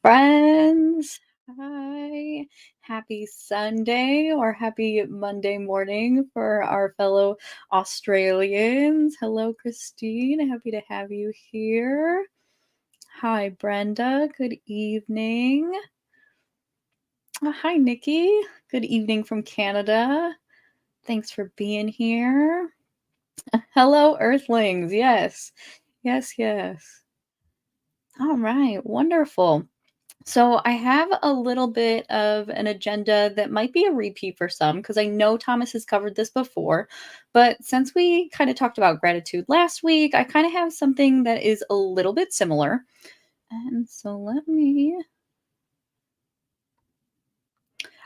Friends. Hi. Happy Sunday or happy Monday morning for our fellow Australians. Hello, Christine. Happy to have you here. Hi, Brenda. Good evening. Hi, Nikki. Good evening from Canada. Thanks for being here. Hello, Earthlings. Yes. Yes, yes. All right. Wonderful. So I have a little bit of an agenda that might be a repeat for some because I know Thomas has covered this before. But since we kind of talked about gratitude last week, I kind of have something that is a little bit similar. And so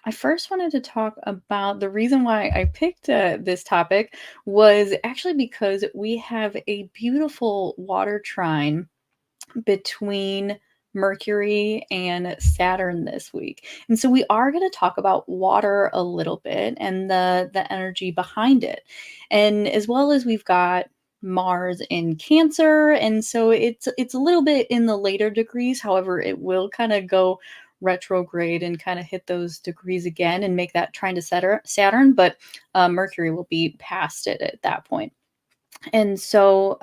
I first wanted to talk about the reason why I picked this topic was actually because we have a beautiful water trine between Mercury and Saturn this week. And so we are going to talk about water a little bit and the energy behind it. And as well as we've got Mars in Cancer, and so it's a little bit in the later degrees. However, it will kind of go retrograde and kind of hit those degrees again and make that trine to Saturn, but Mercury will be past it at that point. And so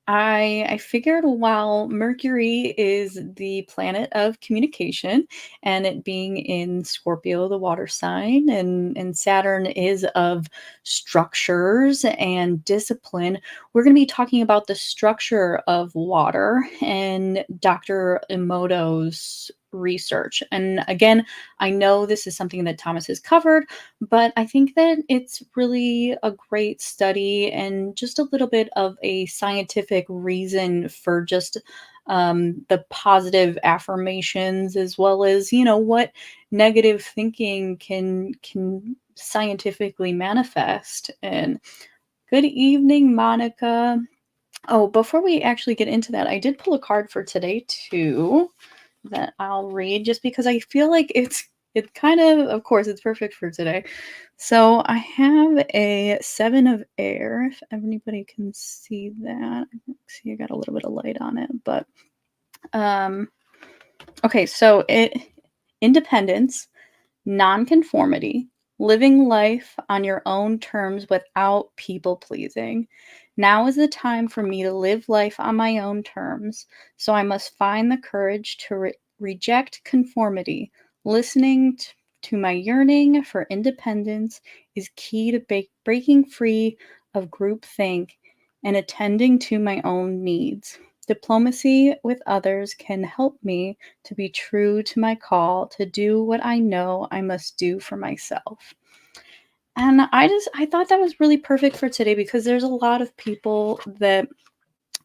I figured while Mercury is the planet of communication and it being in Scorpio, the water sign, and Saturn is of structures and discipline, we're going to be talking about the structure of water and Dr. Emoto's research. And again, I know this is something that Thomas has covered, but I think that it's really a great study and just a little bit of a scientific reason for just the positive affirmations as well as what negative thinking can scientifically manifest. And good evening, Monica. Oh, before we actually get into that, I did pull a card for today too that I'll read just because I feel like it's kind of course it's perfect for today. So I have a 7 of air, if anybody can see that. See, I got a little bit of light on it, but um okay, so it independence, nonconformity, living life on your own terms without people pleasing. Now is the time for me to live life on my own terms, so I must find the courage to reject conformity. Listening to my yearning for independence is key to breaking free of groupthink and attending to my own needs. Diplomacy with others can help me to be true to my call to do what I know I must do for myself. And I thought that was really perfect for today because there's a lot of people that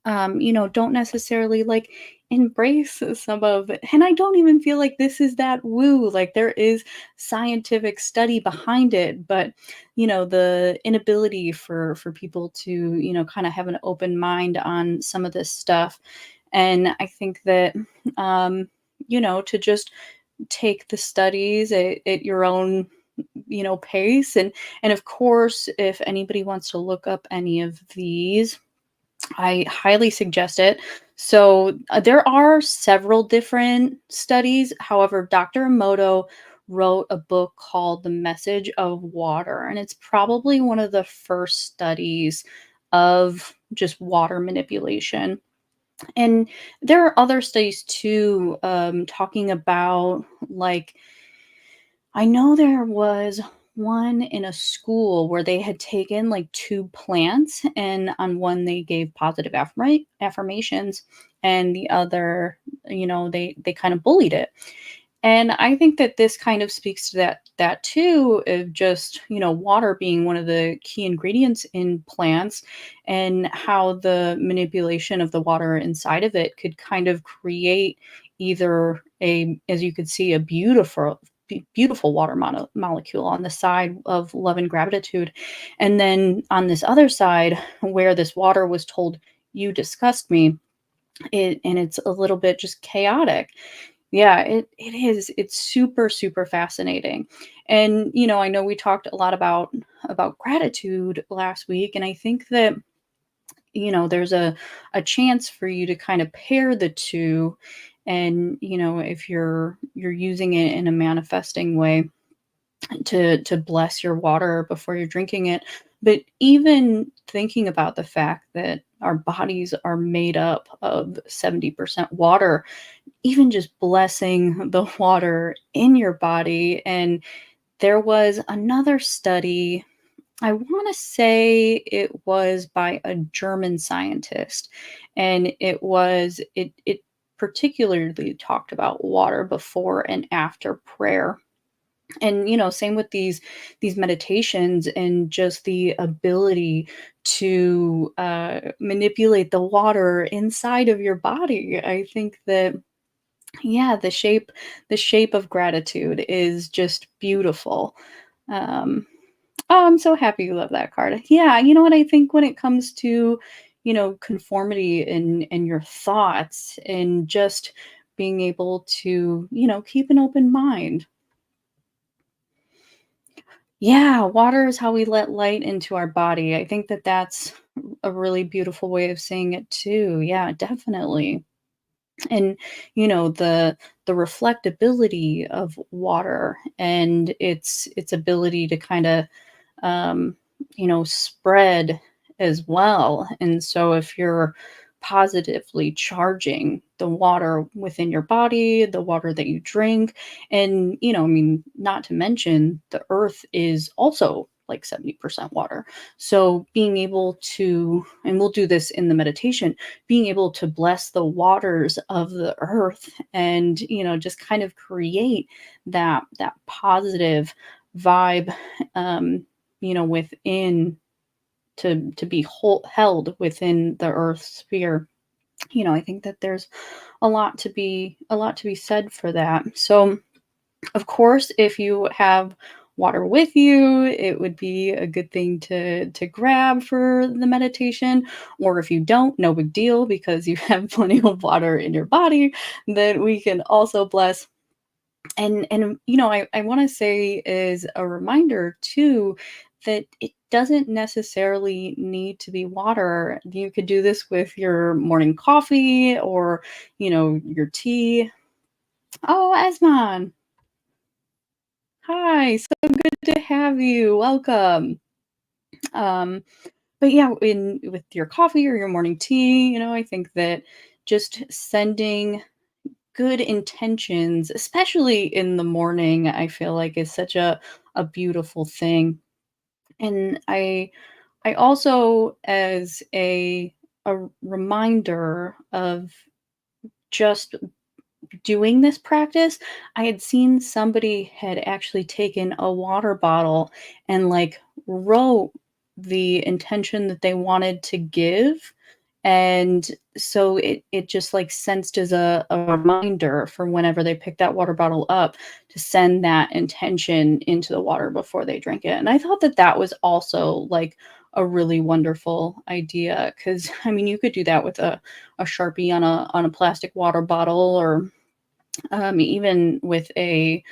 don't necessarily like embrace some of it. And I don't even feel like this is that woo. Like there is scientific study behind it, but the inability for people to, kind of have an open mind on some of this stuff. And I think that to just take the studies at your own pace. And of course, if anybody wants to look up any of these, I highly suggest it. So there are several different studies. However, Dr. Emoto wrote a book called The Message of Water, and it's probably one of the first studies of just water manipulation. And there are other studies too, talking about like I know there was one in a school where they had taken like two plants, and on one they gave positive affirmations, and the other, they kind of bullied it. And I think that this kind of speaks to that too, of just water being one of the key ingredients in plants, and how the manipulation of the water inside of it could kind of create either as you could see, a beautiful water molecule on the side of love and gratitude, and then on this other side where this water was told, "You disgust me," and it's a little bit just chaotic. Yeah, it is. It's super, super fascinating. And, I know we talked a lot about gratitude last week, and I think that, there's a chance for you to kind of pair the two And, if you're using it in a manifesting way to bless your water before you're drinking it. But even thinking about the fact that our bodies are made up of 70% water, even just blessing the water in your body. And there was another study, I want to say it was by a German scientist, and it particularly talked about water before and after prayer. And same with these meditations and just the ability to manipulate the water inside of your body. I think that, yeah, the shape of gratitude is just beautiful. um oh, I'm so happy you love that card. Yeah, you know what, I think when it comes to conformity in your thoughts and just being able to keep an open mind. Yeah, water is how we let light into our body. I think that that's a really beautiful way of saying it too. Yeah, definitely. And the reflectability of water and its ability to kind of um, spread as well. And so if you're positively charging the water within your body, the water that you drink, and, I mean, not to mention the earth is also like 70% water. So being able to, and we'll do this in the meditation, being able to bless the waters of the earth and, just kind of create that positive vibe, um, within, to be held within the earth's sphere. I think that there's a lot to be said for that. So of course, if you have water with you, it would be a good thing to grab for the meditation. Or if you don't, no big deal, because you have plenty of water in your body that we can also bless. And I want to say, is a reminder too, that it doesn't necessarily need to be water. You could do this with your morning coffee or your tea. Oh, Asman, hi, so good to have you. Welcome. um but yeah, in with your coffee or your morning tea, I think that just sending good intentions, especially in the morning, I feel like is such a beautiful thing. And I also, as a reminder of just doing this practice, I had seen somebody had actually taken a water bottle and like wrote the intention that they wanted to give. And so it just like sensed as a reminder for whenever they pick that water bottle up to send that intention into the water before they drink it. And I thought that that was also like a really wonderful idea, because I mean, you could do that with a Sharpie on a plastic water bottle, or even with a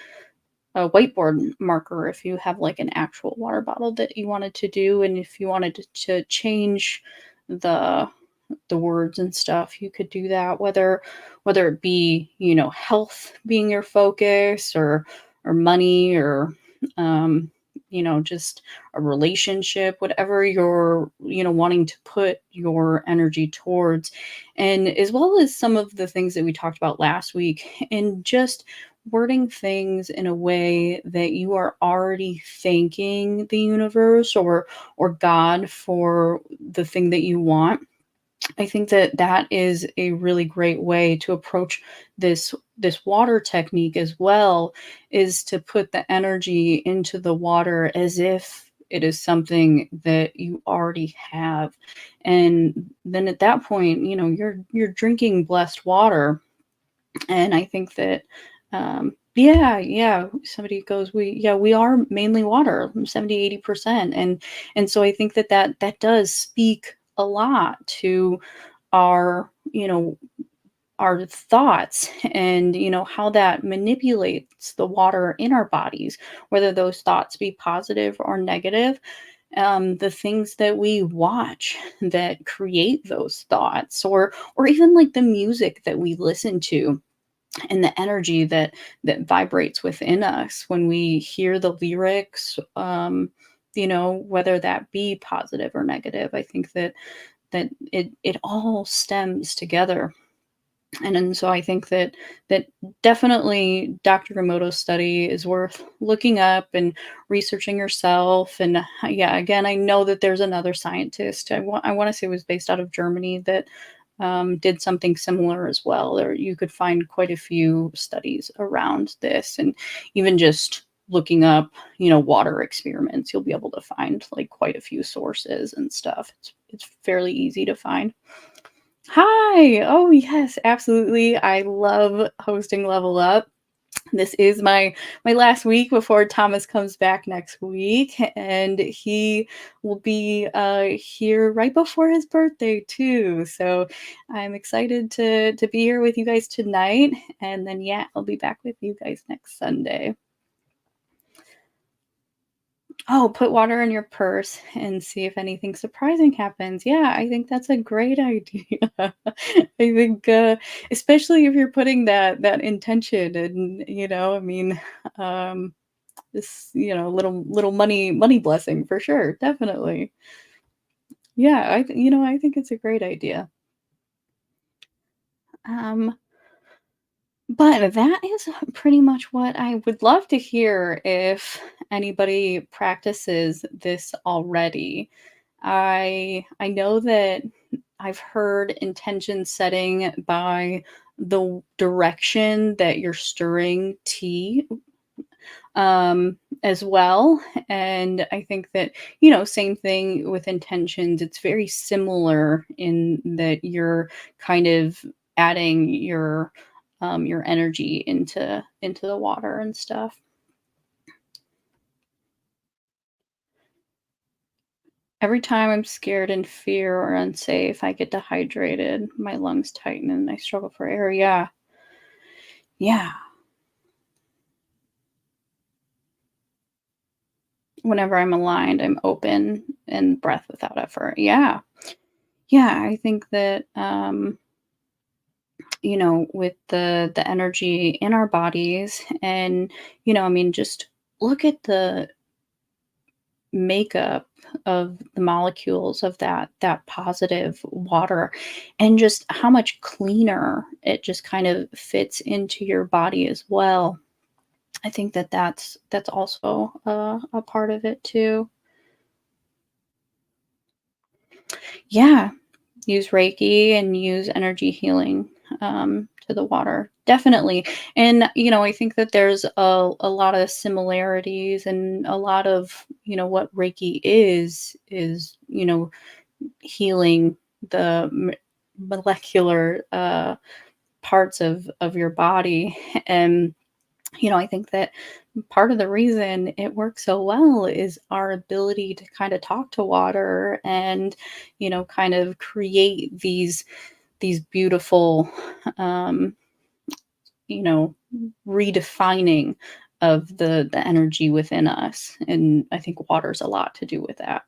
whiteboard marker if you have like an actual water bottle that you wanted to do, and if you wanted to change the words and stuff, you could do that, whether it be health being your focus, or money, or just a relationship, whatever you're wanting to put your energy towards. And as well as some of the things that we talked about last week, and just wording things in a way that you are already thanking the universe or God for the thing that you want. I think that that is a really great way to approach this water technique as well, is to put the energy into the water as if it is something that you already have. And then at that point, you're drinking blessed water. And I think that, yeah, somebody goes, we are mainly water, 70-80%. And so I think that does speak a lot to our our thoughts, and how that manipulates the water in our bodies, whether those thoughts be positive or negative. The things that we watch that create those thoughts, or even like the music that we listen to. and the energy that vibrates within us when we hear the lyrics, whether that be positive or negative. I think that it all stems together. And so I think that definitely Dr. Emoto's study is worth looking up and researching yourself. And yeah, again, I know that there's another scientist. I want to say it was based out of Germany that did something similar as well. There you could find quite a few studies around this, and even just looking up, water experiments, you'll be able to find like quite a few sources and stuff. It's fairly easy to find. Hi. Oh, yes, absolutely. I love hosting Level Up. This is my last week before Thomas comes back next week, and he will be here right before his birthday too. So I'm excited to be here with you guys tonight, and then yeah, I'll be back with you guys next Sunday. Oh, put water in your purse and see if anything surprising happens. Yeah, I think that's a great idea. I think, especially if you're putting that intention and, I mean, um, this, little money blessing for sure, definitely. Yeah, I think it's a great idea. Um, but that is pretty much what I would love to hear if anybody practices this already. I know that I've heard intention setting by the direction that you're stirring tea, as well. And I think that, same thing with intentions. It's very similar in that you're kind of adding your energy into the water and stuff. Every time I'm scared and fear or unsafe, I get dehydrated, my lungs tighten, and I struggle for air. Yeah. Yeah. Whenever I'm aligned, I'm open and breath without effort. Yeah. Yeah. I think that, with the energy in our bodies and, I mean, just look at the makeup of the molecules of that positive water and just how much cleaner it just kind of fits into your body as well. I think that's also a part of it too. Yeah, use Reiki and use energy healing to the water. Definitely. And, I think that there's a lot of similarities and a lot of, what Reiki is, healing the molecular parts of your body. And, I think that part of the reason it works so well is our ability to kind of talk to water and, kind of create these beautiful, um, you know, redefining of the energy within us. And I think water's a lot to do with that.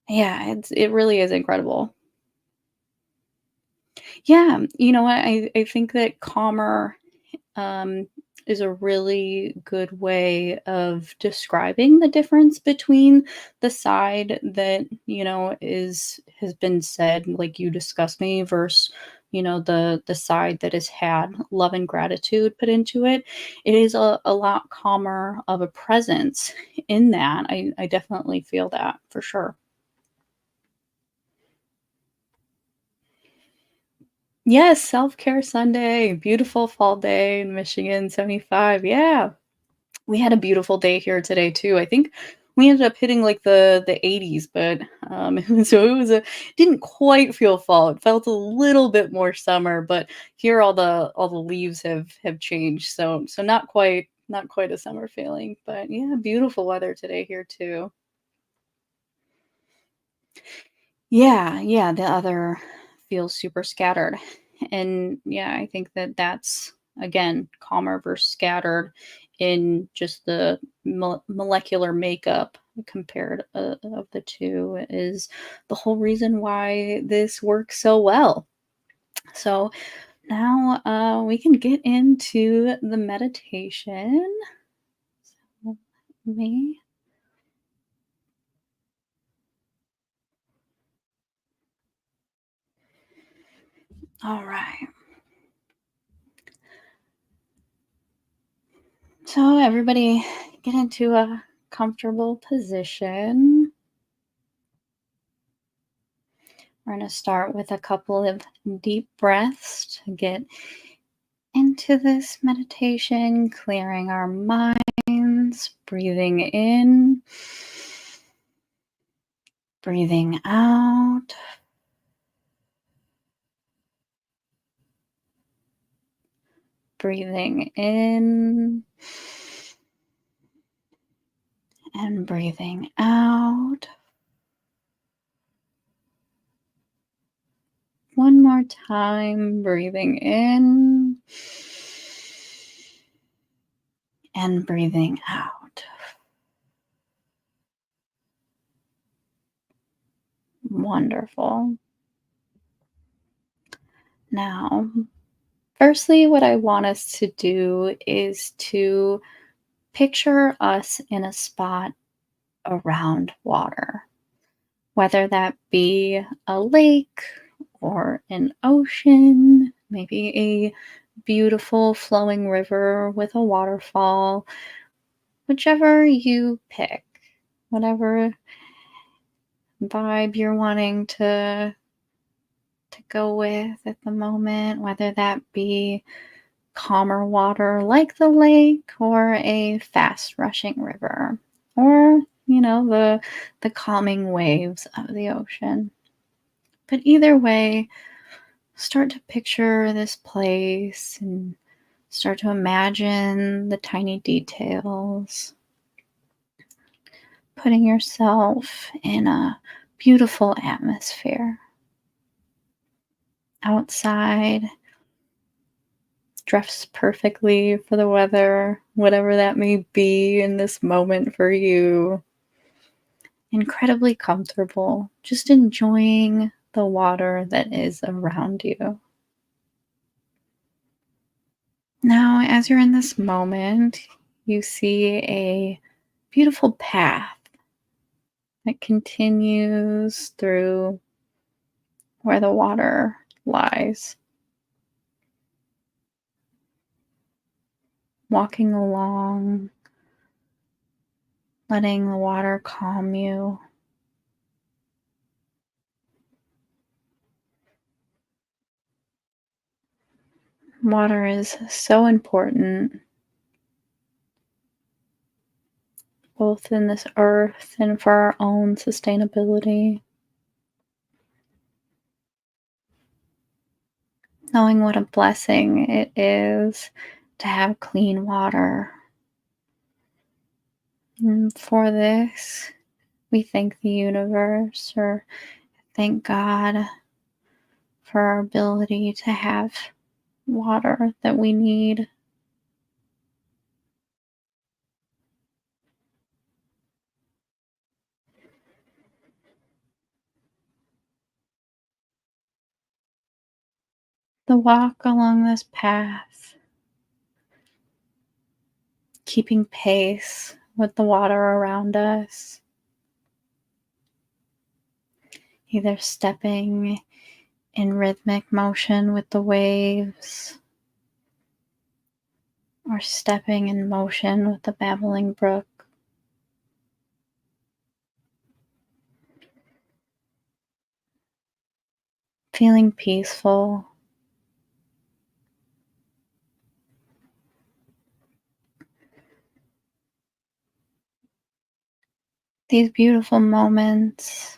Yeah, it really is incredible. Yeah, you know what? I think that calmer um, is a really good way of describing the difference between the side that is has been said like you disgust me versus the side that has had love and gratitude put into it. It is a lot calmer of a presence in that. I definitely feel that for sure. Yes, self-care Sunday, beautiful fall day in Michigan, 75. Yeah. We had a beautiful day here today too. I think we ended up hitting like the 80s, but so it was a didn't quite feel fall. It felt a little bit more summer, but here all the leaves have changed. So not quite a summer feeling, but yeah, beautiful weather today here too. Yeah, yeah, the other feels super scattered. And yeah, I think that that's again calmer versus scattered in just the molecular makeup compared of the two is the whole reason why this works so well. So now we can get into the meditation. So, me. All right. So everybody get into a comfortable position. We're going to start with a couple of deep breaths to get into this meditation, clearing our minds, breathing in, breathing out. Breathing in and breathing out. One more time, breathing in and breathing out. Wonderful. Now, firstly, what I want us to do is to picture us in a spot around water, whether that be a lake or an ocean, maybe a beautiful flowing river with a waterfall, whichever you pick, whatever vibe you're wanting to go with at the moment, whether that be calmer water like the lake or a fast rushing river or the calming waves of the ocean. But either way, start to picture this place and start to imagine the tiny details, putting yourself in a beautiful atmosphere. Outside dress perfectly for the weather, whatever that may be in this moment for you. Incredibly comfortable, just enjoying the water that is around you. Now, as you're in this moment, you see a beautiful path that continues through where the water lies. Walking along, letting the water calm you. Water is so important, both in this earth and for our own sustainability. Knowing what a blessing it is to have clean water. And for this, we thank the universe or thank God for our ability to have water that we need. The walk along this path, keeping pace with the water around us, either stepping in rhythmic motion with the waves or stepping in motion with the babbling brook. Feeling peaceful. These beautiful moments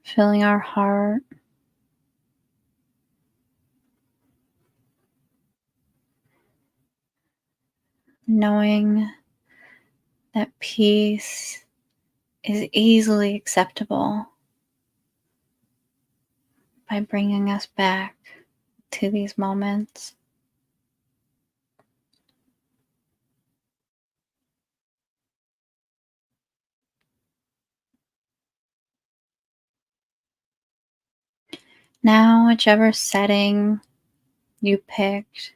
filling our heart, knowing that peace is easily acceptable by bringing us back to these moments. Now, whichever setting you picked,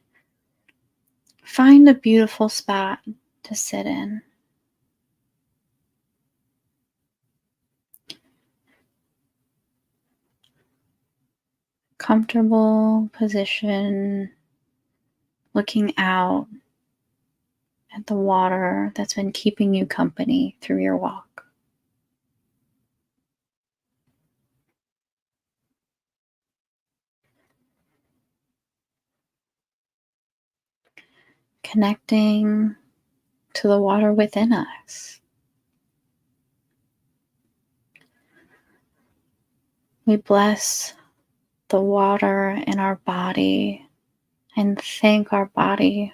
find a beautiful spot to sit in. Comfortable position, looking out at the water that's been keeping you company through your walk. Connecting to the water within us. We bless the water in our body and thank our body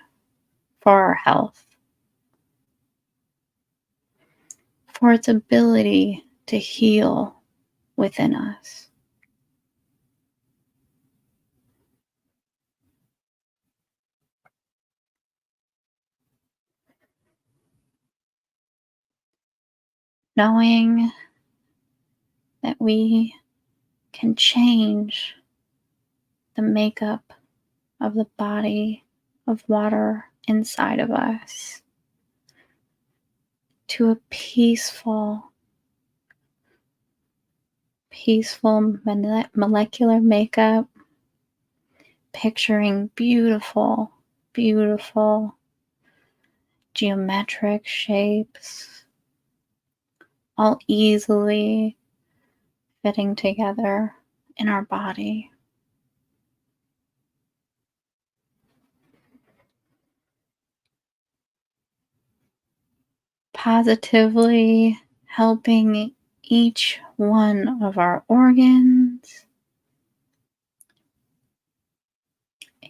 for our health, for its ability to heal within us. Knowing that we can change the makeup of the body of water inside of us to a peaceful molecular makeup, picturing beautiful geometric shapes, all easily fitting together in our body. Positively helping each one of our organs,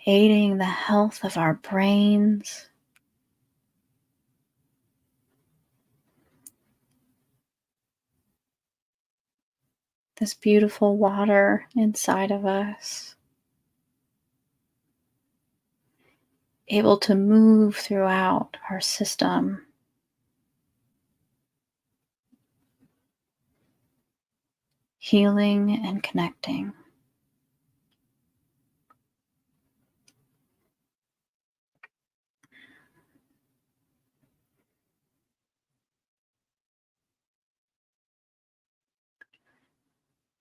aiding the health of our brains, this beautiful water inside of us, able to move throughout our system, healing and connecting.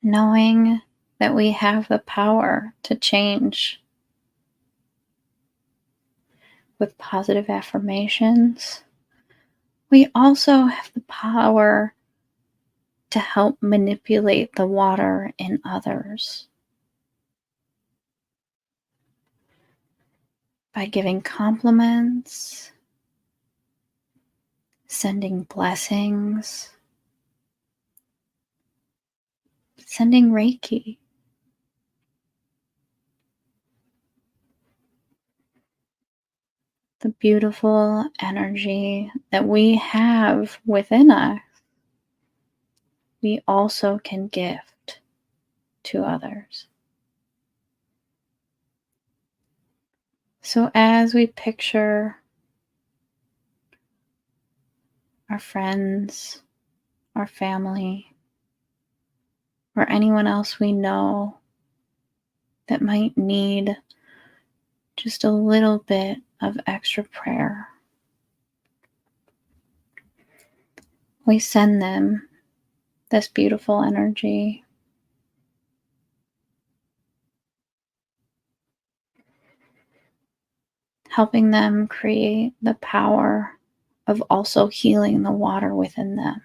Knowing that we have the power to change with positive affirmations, we also have the power to help manipulate the water in others by giving compliments, sending blessings, sending Reiki. The beautiful energy that we have within us, we also can gift to others. So as we picture our friends, our family, or anyone else we know that might need just a little bit of extra prayer, we send them this beautiful energy, helping them create the power of also healing the water within them.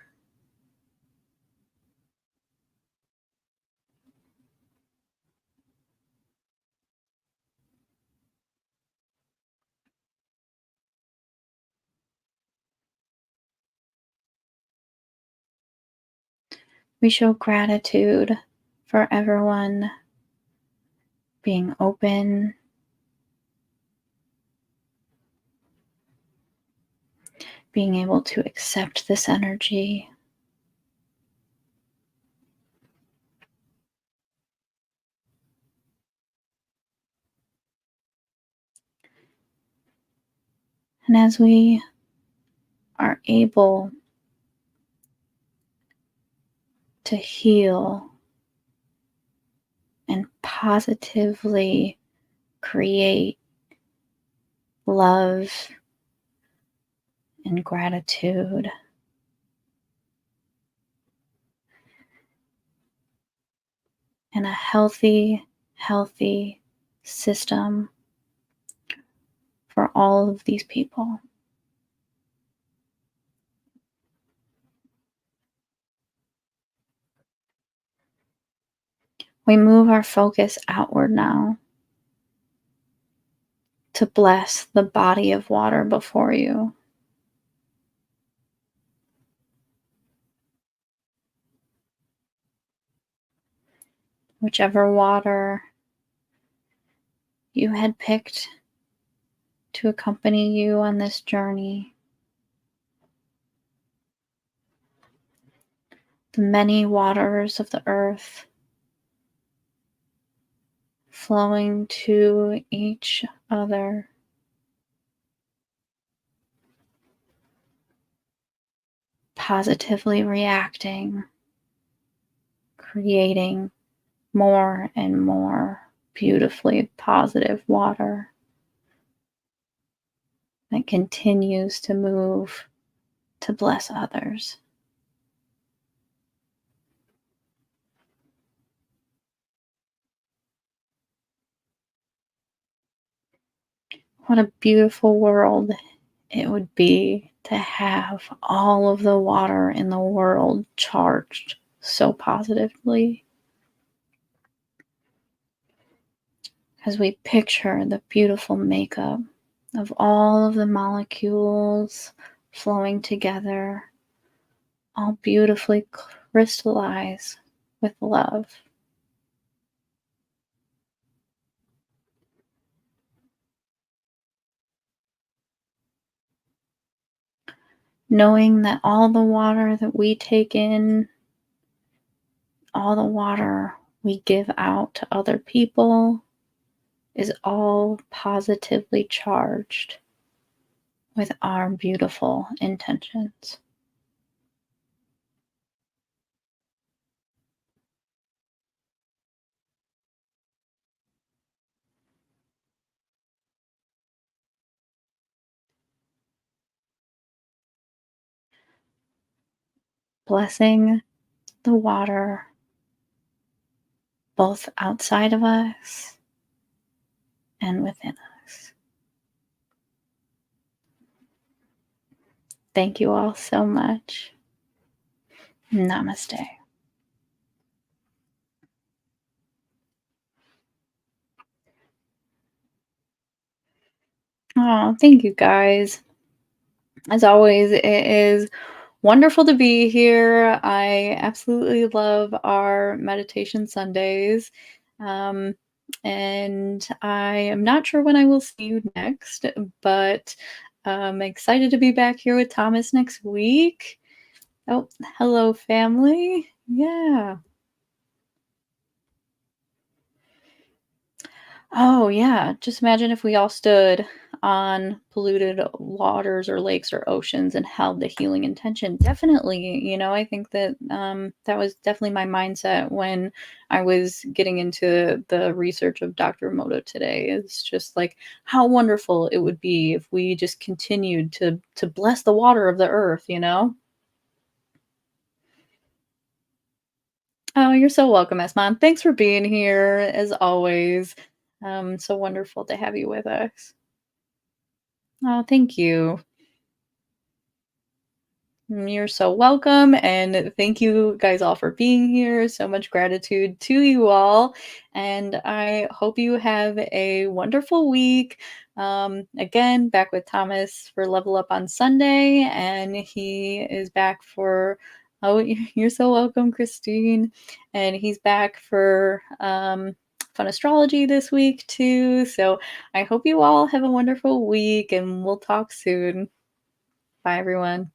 We show gratitude for everyone being open, being able to accept this energy. And as we are able to heal and positively create love and gratitude and a healthy system for all of these people. We move our focus outward now to bless the body of water before you. Whichever water you had picked to accompany you on this journey, the many waters of the earth flowing to each other, positively reacting, creating more and more beautifully positive water that continues to move to bless others. What a beautiful world it would be to have all of the water in the world charged so positively. As we picture the beautiful makeup of all of the molecules flowing together, all beautifully crystallized with love. Knowing that all the water that we take in, all the water we give out to other people, is all positively charged with our beautiful intentions. Blessing the water both outside of us and within us. Thank you all so much. Namaste. Oh, thank you guys. As always, it is wonderful to be here. I absolutely love our meditation Sundays. Um, and I am not sure when I will see you next, but I'm excited to be back here with Thomas next week. Oh, hello, family. Yeah. Oh, yeah. Just imagine if we all stood on polluted waters or lakes or oceans and held the healing intention. Definitely, I think that that was definitely my mindset when I was getting into the research of Dr. Emoto today. It's just like how wonderful it would be if we just continued to bless the water of the earth. Oh, you're so welcome, Esmond. Thanks for being here as always. So wonderful to have you with us. Oh, thank you. You're so welcome. And thank you guys all for being here. So much gratitude to you all. And I hope you have a wonderful week. Again, back with Thomas for Level Up on Sunday. And he is back for, oh, you're so welcome, Christine. And he's back for fun astrology this week too. So I hope you all have a wonderful week and we'll talk soon. Bye, everyone.